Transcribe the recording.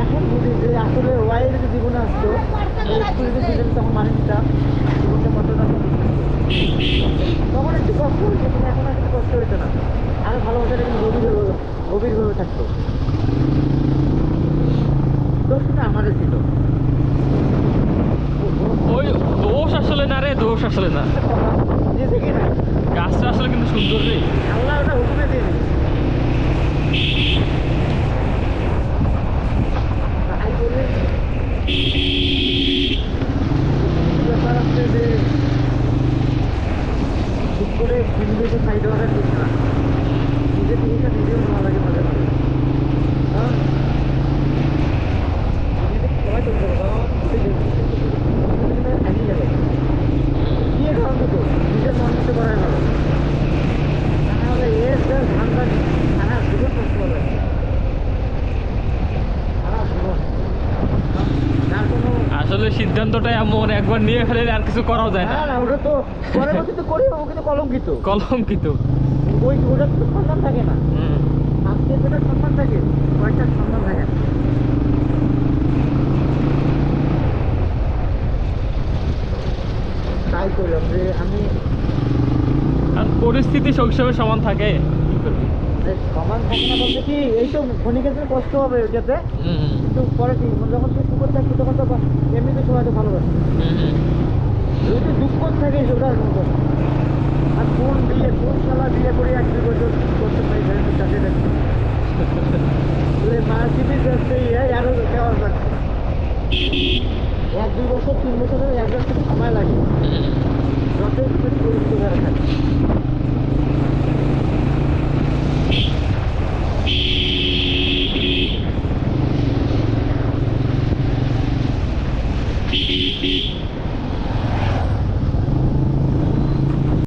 এখন বুঝি যে আসলে ওয়াইয়ের যে জীবনে আসতো স্কুলে ছিলেন তখন মানে নিতাম জীবনটা কতটা তখন একটু কষ্ট হয়েছে কিন্তু এখন আর একটু কষ্ট হয়েছে না আরো ভালোবাসাটা কিন্তু গভীরভাবে থাকতো দোষ না আমাদের ছিল ওই দোষ আসলে না রে, দোষ আসলে না, নিজে থেকে না গাছটা আসলে কিন্তু সুন্দর রে। আল্লাহ ওটা হুকুমে দিয়ে দিয়েছে তাই বলে ব্যাপার আছে যে ঠিক করে ফিল্মে সাইড হওয়াটা ঠিক না নিজের জিনিসটা নিজেও ভালো লাগে মাঝে মাঝে হ্যাঁ নিজেকে সবাই চলতে পারবো হারিয়ে যাবে গিয়ে কারণ তো নিজের মন দিতে পারে না তাহলে এর যে ধান্দা সারা জীবন কষ্ট হবে সারা জীবন যার কোনো আসলে সিদ্ধান্তটা এমন, একবার নিয়ে ফেলে আর কিছু করাও যায় না। না না ওটা তো পরবর্তীতে করি ও কিন্তু কলঙ্কিত কলঙ্কিত। ওই ওটার তো সম্মান থাকে না হুম। আজকে যেটা সম্মান থাকে কয়েকটার সম্মান থাকে না তাই করলাম যে আমি আর পরিস্থিতি সবসময় সমান থাকে, কি করবি। সমান থাকে না বলতে কি এই তো ক্ষণিকের জন্য কষ্ট হবে ওইটাতে হুম কিন্তু পরে কি যখন তুই সুখর থাকবি তখন তো এমনিতে সবাই তো ভালোবাসে যদি দুঃখ থাকে ওটার মতো আর কোন শালা বিয়ে করে 1-2 বছর করতে পারি চাকরি থাকছে মার্কেটে যাচ্ছে আরো দেওয়া যাচ্ছে 1-2 বছর 3 বছরের একজন থেকে সময় লাগে যথেষ্ট পরিচিত হয়ে থাকে